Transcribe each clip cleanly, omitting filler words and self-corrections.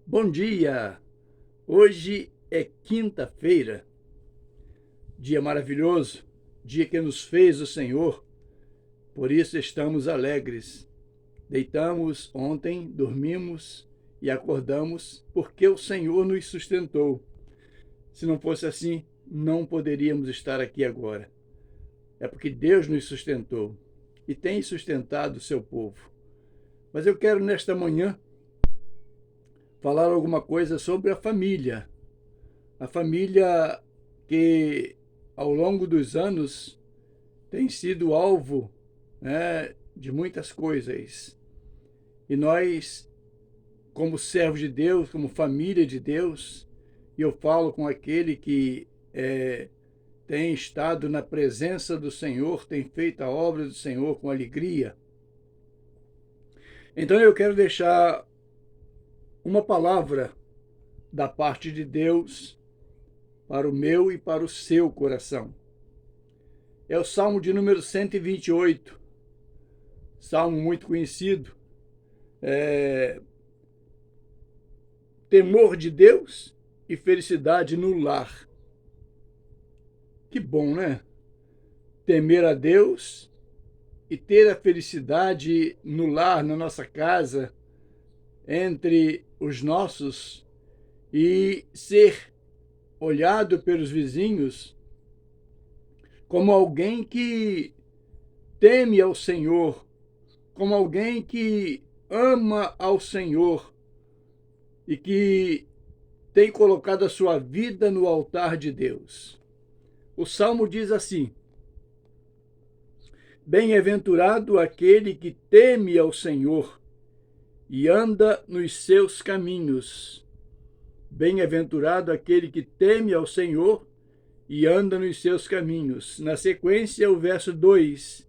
Bom dia! Hoje é quinta-feira, dia maravilhoso, dia que nos fez o Senhor, por isso estamos alegres. Deitamos ontem, dormimos e acordamos porque o Senhor nos sustentou. Se não fosse assim, não poderíamos estar aqui agora. É porque Deus nos sustentou e tem sustentado o seu povo. Mas eu quero nesta manhã falar alguma coisa sobre a família. A família que ao longo dos anos tem sido alvo, né, de muitas coisas. E nós, como servos de Deus, como família de Deus, e eu falo com aquele que tem estado na presença do Senhor, tem feito a obra do Senhor com alegria. Então eu quero deixar uma palavra da parte de Deus para o meu e para o seu coração. É o Salmo de número 128, salmo muito conhecido. Temor de Deus e felicidade no lar. Que bom, né? Temer a Deus e ter a felicidade no lar, na nossa casa, entre os nossos, e ser olhado pelos vizinhos como alguém que teme ao Senhor, como alguém que ama ao Senhor e que tem colocado a sua vida no altar de Deus. O Salmo diz assim: Bem-aventurado aquele que teme ao Senhor e anda nos seus caminhos. Bem-aventurado aquele que teme ao Senhor e anda nos seus caminhos. Na sequência, o verso 2: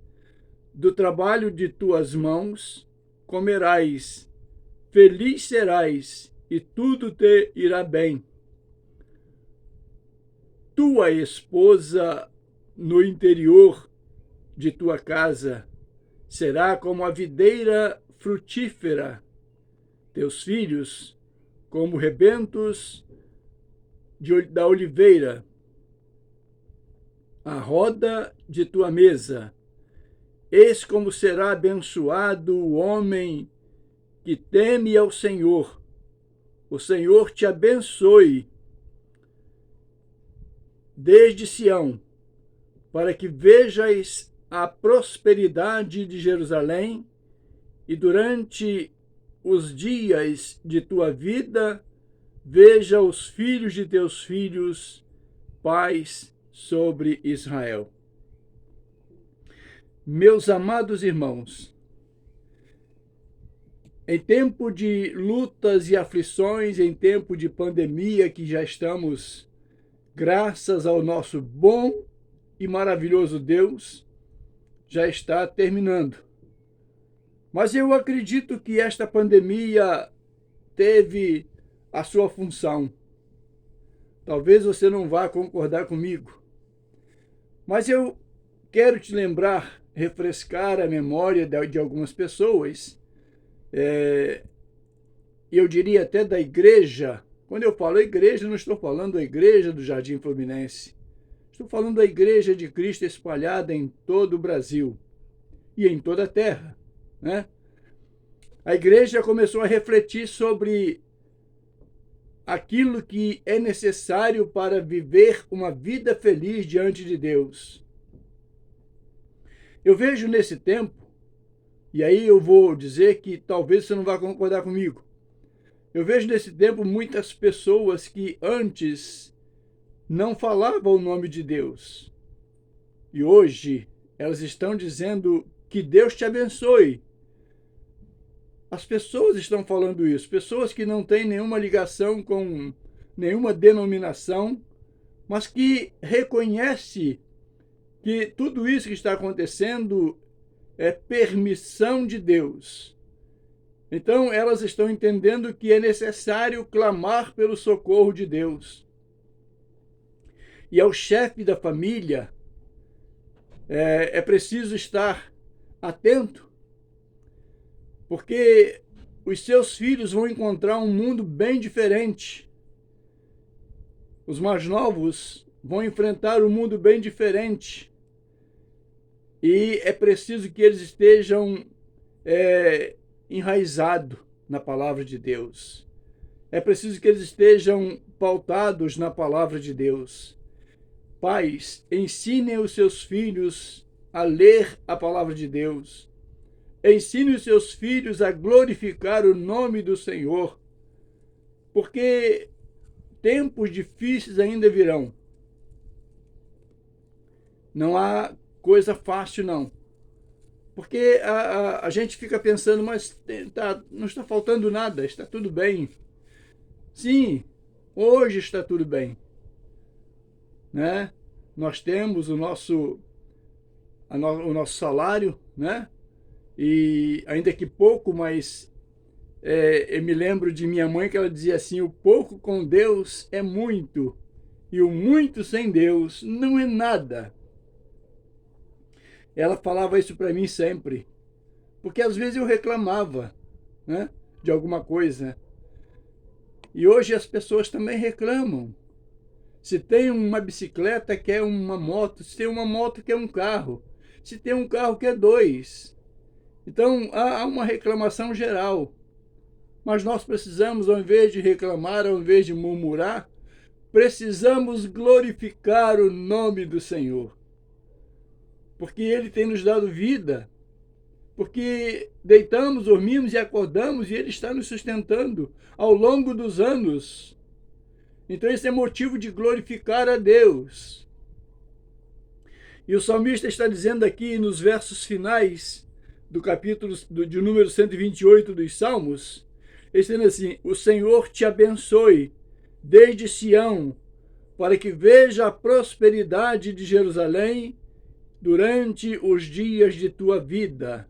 Do trabalho de tuas mãos comerás, feliz serás, e tudo te irá bem. Tua esposa no interior de tua casa será como a videira frutífera, teus filhos como rebentos da oliveira, a roda de tua mesa. Eis como será abençoado o homem que teme ao Senhor. O Senhor te abençoe desde Sião, para que vejas a prosperidade de Jerusalém e durante os dias de tua vida veja os filhos de teus filhos, paz sobre Israel. Meus amados irmãos, em tempo de lutas e aflições, em tempo de pandemia que já estamos, graças ao nosso bom e maravilhoso Deus, já está terminando. Mas eu acredito que esta pandemia teve a sua função. Talvez você não vá concordar comigo, mas eu quero te lembrar, refrescar a memória de algumas pessoas, eu diria até da igreja. Quando eu falo igreja, não estou falando da igreja do Jardim Fluminense. Estou falando da igreja de Cristo espalhada em todo o Brasil e em toda a terra, né? A igreja começou a refletir sobre aquilo que é necessário para viver uma vida feliz diante de Deus. Eu vejo nesse tempo, e aí eu vou dizer que talvez você não vá concordar comigo, eu vejo nesse tempo muitas pessoas que antes não falavam o nome de Deus. E hoje elas estão dizendo que Deus te abençoe. As pessoas estão falando isso, pessoas que não têm nenhuma ligação com nenhuma denominação, mas que reconhecem que tudo isso que está acontecendo é permissão de Deus. Então elas estão entendendo que é necessário clamar pelo socorro de Deus. E ao chefe da família é preciso estar atento, porque os seus filhos vão encontrar um mundo bem diferente. Os mais novos vão enfrentar um mundo bem diferente. E é preciso que eles estejam enraizados na palavra de Deus. É preciso que eles estejam pautados na palavra de Deus. Pais, ensinem os seus filhos a ler a palavra de Deus. Ensine os seus filhos a glorificar o nome do Senhor, porque tempos difíceis ainda virão. Não há coisa fácil, não. Porque a gente fica pensando, mas não está faltando nada, está tudo bem. Sim, hoje está tudo bem. Né? Nós temos o nosso salário, né? E ainda que pouco, mas eu me lembro de minha mãe que ela dizia assim: o pouco com Deus é muito, e o muito sem Deus não é nada. Ela falava isso para mim sempre, porque às vezes eu reclamava, né, de alguma coisa. E hoje as pessoas também reclamam. Se tem uma bicicleta, quer uma moto. Se tem uma moto, quer um carro. Se tem um carro, quer dois. Então, há uma reclamação geral. Mas nós precisamos, ao invés de reclamar, ao invés de murmurar, precisamos glorificar o nome do Senhor. Porque Ele tem nos dado vida. Porque deitamos, dormimos e acordamos e Ele está nos sustentando ao longo dos anos. Então, esse é motivo de glorificar a Deus. E o salmista está dizendo aqui nos versos finais do capítulo de número 128 dos Salmos, ele está dizendo assim: o Senhor te abençoe desde Sião, para que veja a prosperidade de Jerusalém durante os dias de tua vida,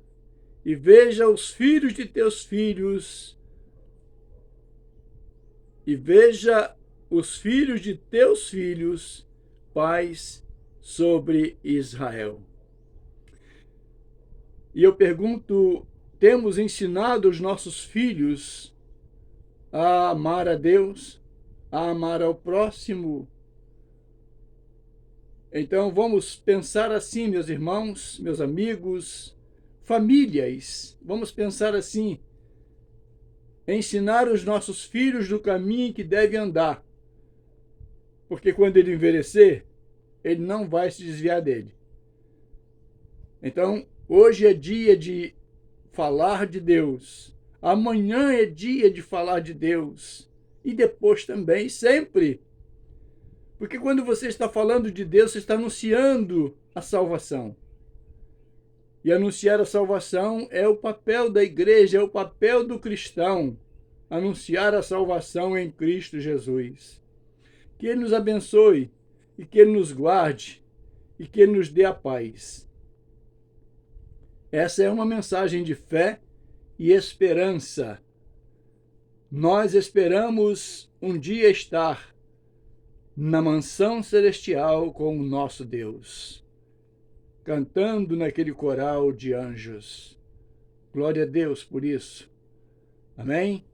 e veja os filhos de teus filhos, e veja os filhos de teus filhos, paz sobre Israel. E eu pergunto, temos ensinado os nossos filhos a amar a Deus, a amar ao próximo? Então vamos pensar assim, meus irmãos, meus amigos, famílias, vamos pensar assim, ensinar os nossos filhos do caminho que deve andar, porque quando ele envelhecer, ele não vai se desviar dele. Então, hoje é dia de falar de Deus. Amanhã é dia de falar de Deus. E depois também, sempre. Porque quando você está falando de Deus, você está anunciando a salvação. E anunciar a salvação é o papel da igreja, é o papel do cristão. Anunciar a salvação em Cristo Jesus. Que Ele nos abençoe e que Ele nos guarde e que Ele nos dê a paz. Essa é uma mensagem de fé e esperança. Nós esperamos um dia estar na mansão celestial com o nosso Deus, cantando naquele coral de anjos. Glória a Deus por isso. Amém?